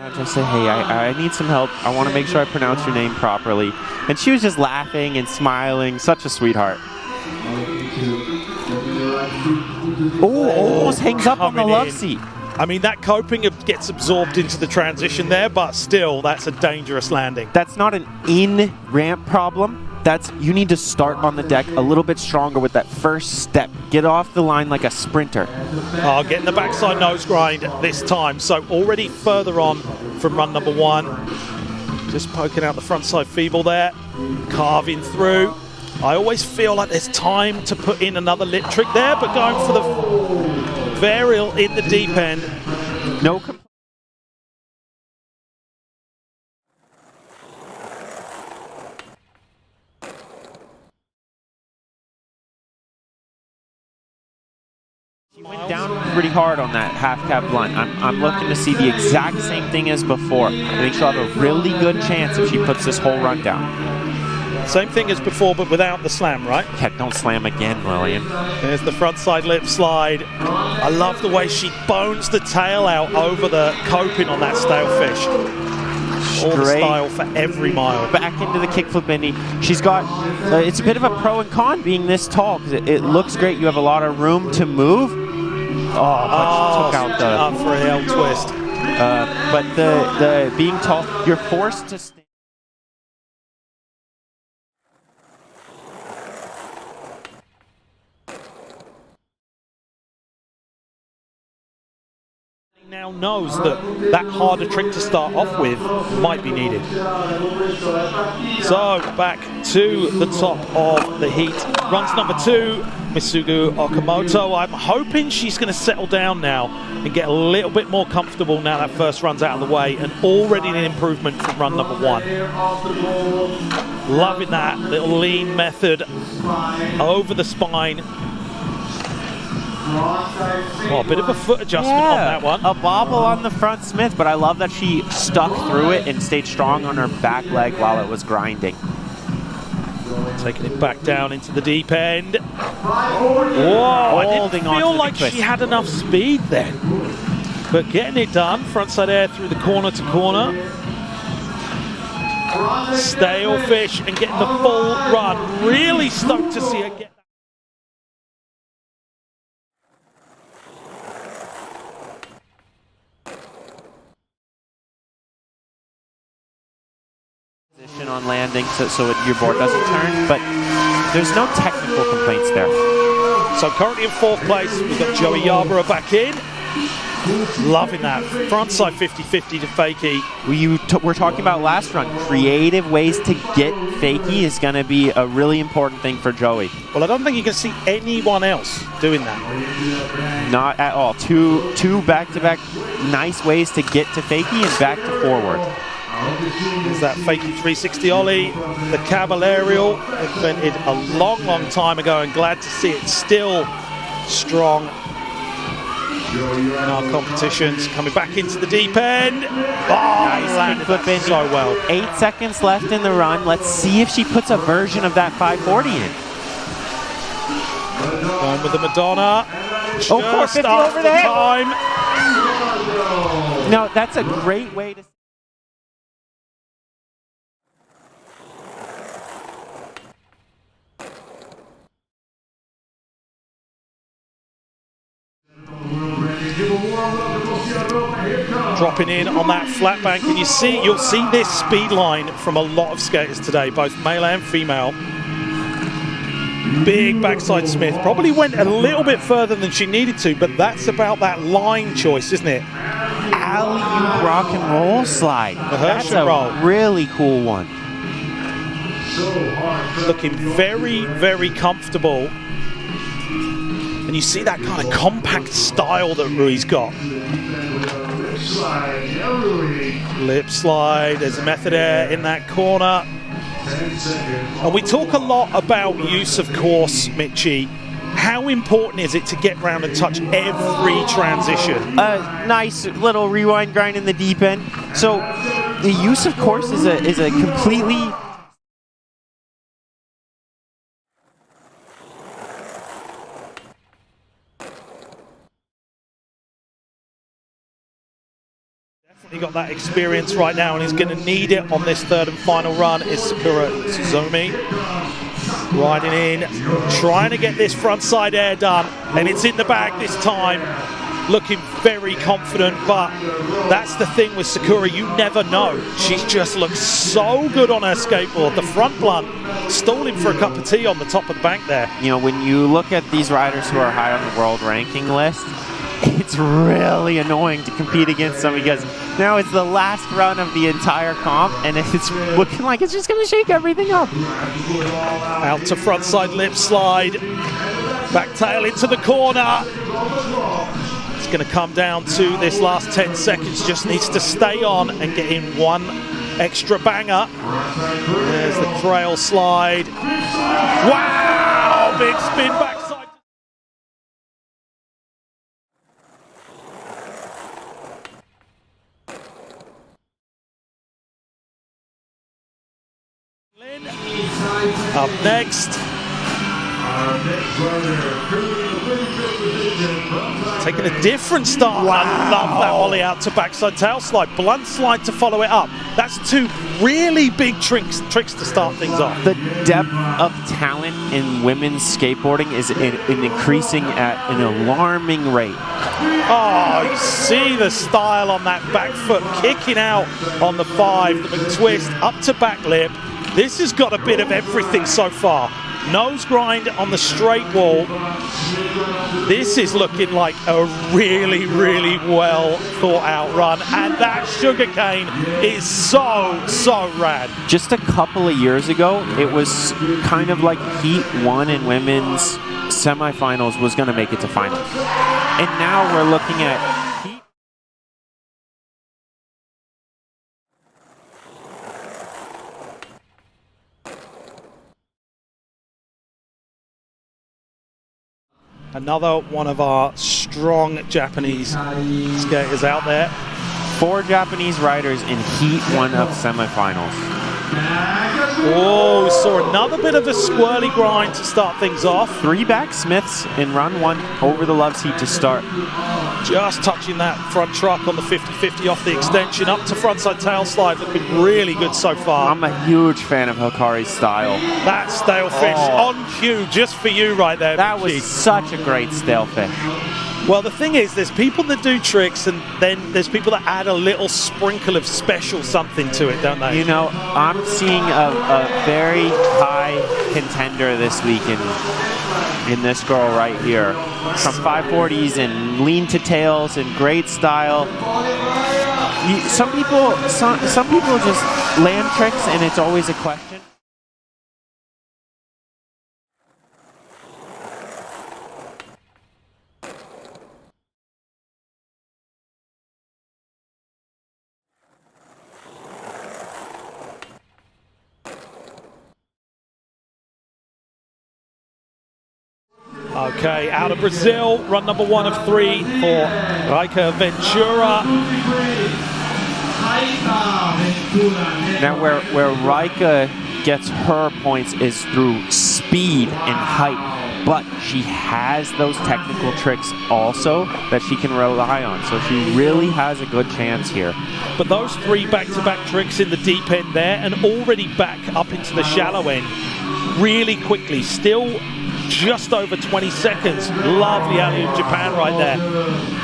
and just say, hey, I need some help. I want to make sure I pronounce your name properly. And she was just laughing and smiling. Such a sweetheart. Oh, almost hangs up on the love seat. I mean, that coping gets absorbed into the transition there, but still, that's a dangerous landing. That's not an in-ramp problem. You need to start on the deck a little bit stronger with that first step. Get off the line like a sprinter. Oh, getting the backside nose grind this time. So already further on from run number one. Just poking out the front side feeble there. Carving through. I always feel like there's time to put in another lip trick there, but going for the varial in the deep end. No. She went down pretty hard on that half cab blunt. I'm looking to see the exact same thing as before. I think she'll have a really good chance if she puts this whole run down. Same thing as before, but without the slam, right? Yeah, don't slam again, Lillian. There's the front side lip slide. I love the way she bones the tail out over the coping on that stale fish. All the style for every mile. Back into the kickflip bending. She's got, it's a bit of a pro and con being this tall, because it looks great. You have a lot of room to move. Oh, but she took out the... up for a L twist. But the being tall, you're forced to stay. Now knows that harder trick to start off with might be needed. So back to the top of the heat. Runs number two, Misugu Okamoto. I'm hoping she's going to settle down now and get a little bit more comfortable now that first run's out of the way, and already an improvement from run number one. Loving that little lean method over the spine. Oh, a bit of a foot adjustment on that one. A bobble on the front Smith, but I love that she stuck through it and stayed strong on her back leg while it was grinding. Taking it back down into the deep end. Whoa, I didn't feel like she had enough speed then. But getting it done, frontside air through the corner to corner. Stale fish and getting the full run. Really stoked to see her get. On landing so your board doesn't turn, but there's no technical complaints there. So currently in fourth place, we've got Joey Yarborough back in. Loving that. Frontside 50-50 to fakie. We're talking about last run. Creative ways to get fakie is going to be a really important thing for Joey. Well, I don't think you can see anyone else doing that. Not at all. Two back-to-back nice ways to get to fakie and back to forward. There's that fakie 360 ollie, the Cavalarial, invented a long, long time ago, and glad to see it still strong in our competitions. Coming back into the deep end. Oh, nice kickflip in. So well. 8 seconds left in the run. Let's see if she puts a version of that 540 in. Going with the Madonna. Oh, 450 over there. Time. No, that's a great way to... Dropping in on that flat bank, and you'll see this speed line from a lot of skaters today, both male and female. Big backside Smith, probably went a little bit further than she needed to, but that's about that line choice, isn't it? Alley-oop rock and roll slide. That's a really cool one. Looking very, very comfortable. And you see that kind of compact style that Rui's got. Lip slide, there's a method air in that corner. And we talk a lot about use, of course, Mitchie. How important is it to get round and touch every transition? Nice little rewind grind in the deep end. So the use, of course, is a completely... He got that experience right now, and he's going to need it on this third and final run. Is Sakura Suzumi riding in, trying to get this frontside air done, and it's in the bag this time. Looking very confident, but that's the thing with Sakura, you never know. She just looks so good on her skateboard. The front blunt stalling for a cup of tea on the top of the bank there. You know, when you look at these riders who are high on the world ranking list, it's really annoying to compete against them because now it's the last run of the entire comp and it's looking like it's just going to shake everything up. Out to frontside lip slide, back tail into the corner. It's going to come down to this last 10 seconds, just needs to stay on and get in one extra banger. There's the trail slide. Wow, big spin backside. Up next. Taking a different start. Wow. I love that ollie out to backside tail slide. Blunt slide to follow it up. That's two really big tricks to start things off. The depth of talent in women's skateboarding is increasing at an alarming rate. Oh, you see the style on that back foot, kicking out on the 5, the McTwist up to back lip. This has got a bit of everything so far. Nose grind on the straight wall. This is looking like a really, really well thought out run. And that sugarcane is so rad. Just a couple of years ago, it was kind of like Heat 1 in women's semifinals was going to make it to finals. And now we're looking at Heat. Another one of our strong Japanese skaters out there. 4 Japanese riders in Heat 1 of semifinals. Oh, we saw another bit of a squirrely grind to start things off. 3 back Smiths in run 1 over the Loves Heat to start. Just touching that front truck on the 50-50 off the extension, up to frontside tail slide, looking really good so far. I'm a huge fan of Hikari's style. That stale fish on cue, just for you right there. That was such a great stale fish. Well, the thing is, there's people that do tricks, and then there's people that add a little sprinkle of special something to it, don't they? You know, I'm seeing a very high contender this week in this girl right here. From 540s and lean to tails and great style. Some people just land tricks and it's always a question. Okay, out of Brazil, run number 1 of 3 for Raika Ventura. Now where Raika gets her points is through speed and height, but she has those technical tricks also that she can rely on, so she really has a good chance here. But those 3 back-to-back tricks in the deep end there, and already back up into the shallow end really quickly, still just over 20 seconds. Lovely alley of Japan right there.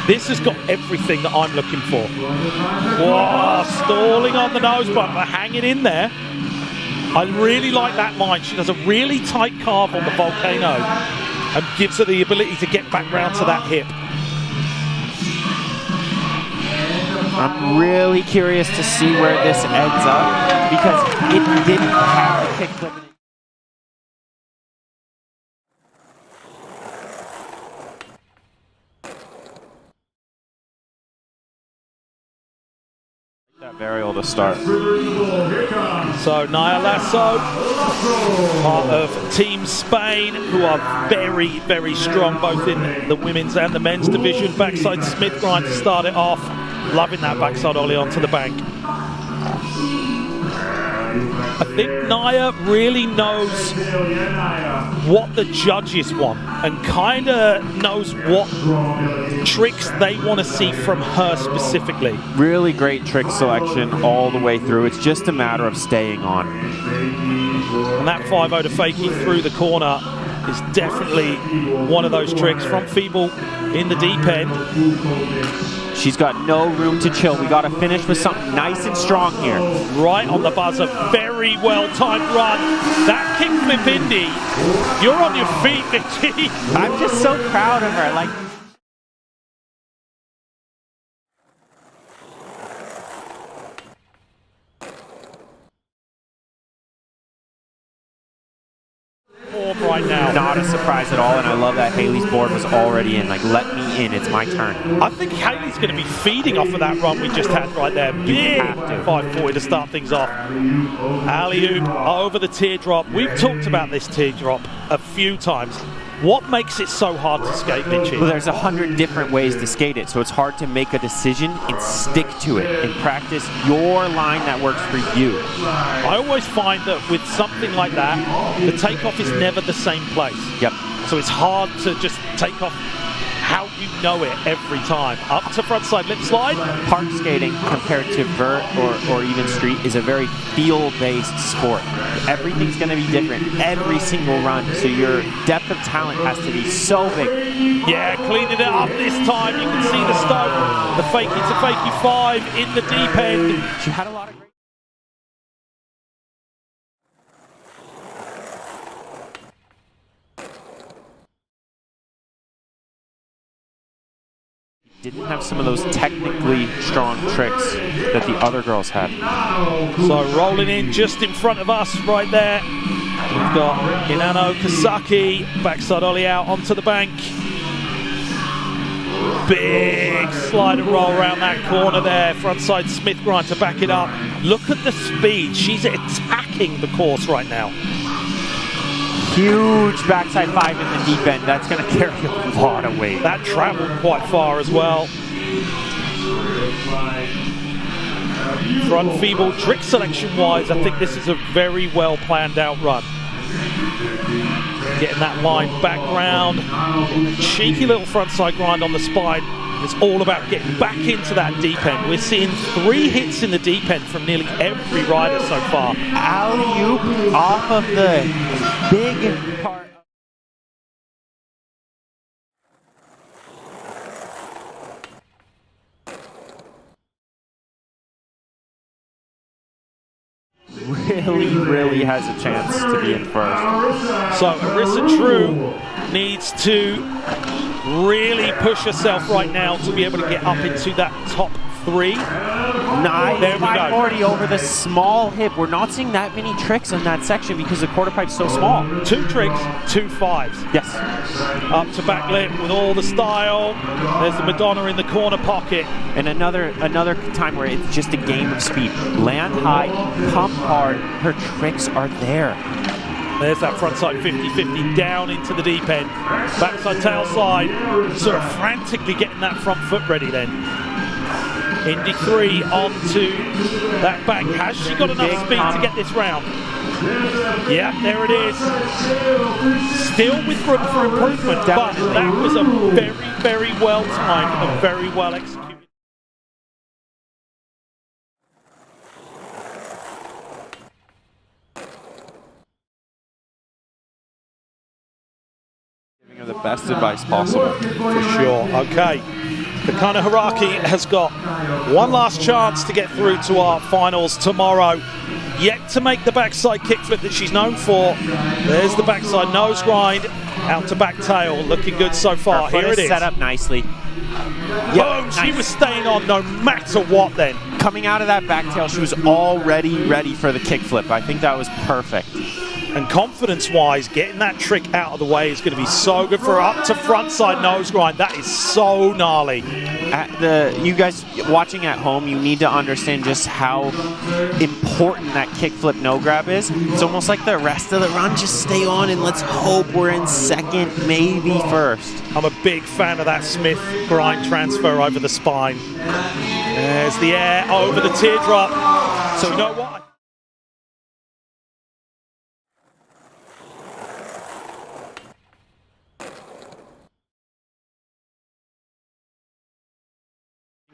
This has got everything that I'm looking for. Whoa, stalling on the nose bump, but hanging in there. I really like that line. She does a really tight carve on the volcano and gives her the ability to get back round to that hip. I'm really curious to see where this ends up because it didn't have the kick limit. That varial to start. So Naya Lasso, part of Team Spain, who are very, very strong both in the women's and the men's division. Backside Smith grind to start it off. Loving that backside ollie onto the bank. I think Naya really knows what the judges want and kind of knows what tricks they want to see from her specifically. Really great trick selection all the way through. It's just a matter of staying on. And that 5-0 to fakie through the corner is definitely one of those tricks from Feeble in the deep end. She's got no room to chill. We got to finish with something nice and strong here. Right on the buzzer, very well timed run. That kickflip Indy, you're on your feet, Mitchie. I'm just so proud of her. Like, right now. Not a surprise at all, and I love that Haley's board was already in. Like, let me in, it's my turn. I think Haley's going to be feeding off of that run we just had right there. Big 540 to start things off. Alley-oop over the teardrop. We've talked about this teardrop a few times. What makes it so hard to skate, Mitchie? Well, there's 100 different ways to skate it, so it's hard to make a decision and stick to it and practice your line that works for you. I always find that with something like that, the takeoff is never the same place. Yep. So it's hard to just take off how you know it every time. Up to frontside lip slide. Park skating compared to vert or even street is a very feel-based sport. Everything's going to be different every single run, so your depth of talent has to be so big. Yeah, cleaning it up this time. You can see the stoke. The fakie to fakie 5 in the deep end. She had a lot of great... Didn't have some of those technically strong tricks that the other girls had. So rolling in just in front of us right there. We've got Inano Kasaki, backside ollie out onto the bank. Big slide and roll around that corner there. Frontside Smith grind to back it up. Look at the speed. She's attacking the course right now. Huge backside 5 in the deep end. That's going to carry a lot of weight. That traveled quite far as well. Front feeble trick selection wise, I think this is a very well planned out run. Getting that line back round, cheeky little frontside grind on the spine. It's all about getting back into that deep end. We're seeing 3 hits in the deep end from nearly every rider so far. Alley-oop off of the big part. Really has a chance to be in first. So Arissa True needs to really push herself right now to be able to get up into that top 3. Nice. There we go. 540 over the small hip. We're not seeing that many tricks in that section because the quarter pipe's so small. 2 tricks, 2 5s. Yes. Up to back lip with all the style. There's the Madonna in the corner pocket. And another time where it's just a game of speed. Land high, pump hard. Her tricks are there. There's that frontside 50-50 down into the deep end. Backside tail slide. Sort of frantically getting that front foot ready then. Indy 3 onto that bank. Has she got enough speed to get this round? Yeah, there it is. Still with room for improvement, but that was a very, very well timed and very well executed. Giving her the best advice possible. For sure. Okay. Kakana Haraki has got one last chance to get through to our finals tomorrow. Yet to make the backside kickflip that she's known for. There's the backside nose grind, out to back tail, looking good so far. Here it is. Set up nicely. Boom! She was staying on no matter what then. Coming out of that back tail, she was already ready for the kickflip. I think that was perfect. And confidence-wise, getting that trick out of the way is going to be so good for her. Up to frontside nose grind. That is so gnarly. You guys watching at home, you need to understand just how important that kickflip no grab is. It's almost like the rest of the run, just stay on and let's hope we're in second, maybe first. I'm a big fan of that Smith grind transfer over the spine. There's the air over the teardrop. So you know what?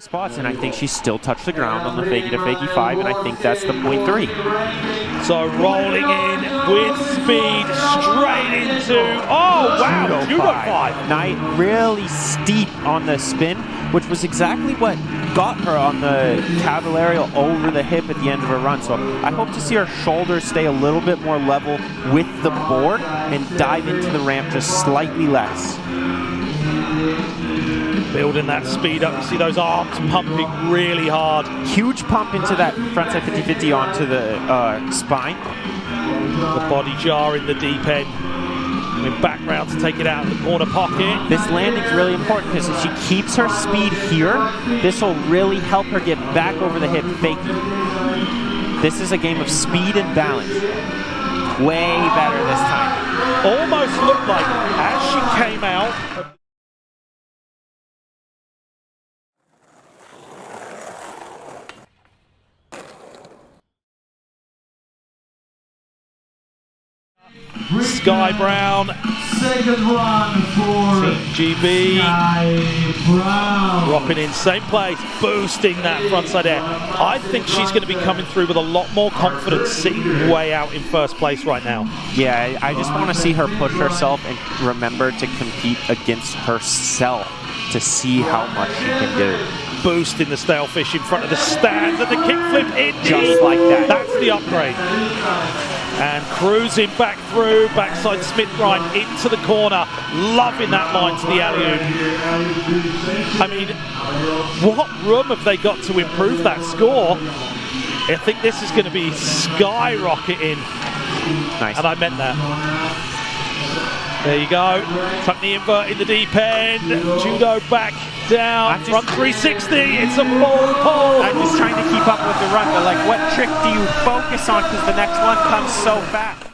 spots, and I think she still touched the ground on the fakie to fakie 5, and I think that's the .3. So rolling in with speed, straight into, oh wow, judo 5. Night really steep on the spin, which was exactly what got her on the cavallarial over the hip at the end of her run. So I hope to see her shoulders stay a little bit more level with the board and dive into the ramp just slightly less. Building that speed up, you see those arms pumping really hard. Huge pump into that frontside 50-50 onto the spine. The body jar in the deep end. With back round to take it out of the corner pocket. This landing's really important because if she keeps her speed here, this will really help her get back over the hip fakie. This is a game of speed and balance. Way better this time. Almost looked like as she came out. Sky Brown, second one for Team GB, Sky Brown. dropping in same place, boosting that frontside air. I think she's going to be coming through with a lot more confidence, sitting way out in first place right now. Yeah, I just want to see her push herself and remember to compete against herself to see how much she can do. Boosting the stale fish in front of the stands and the kickflip in. Just like that. That's the upgrade. And cruising back through, backside Smith grind into the corner, loving that line to the alley-oop. I mean, what room have they got to improve that score? I think this is going to be skyrocketing. Nice. And I meant that. There you go. Tuck the invert in the deep end. Judo back down. Front 360. It's a full pull. I'm just trying to keep up with the run, but like, what trick do you focus on? Because the next one comes so fast.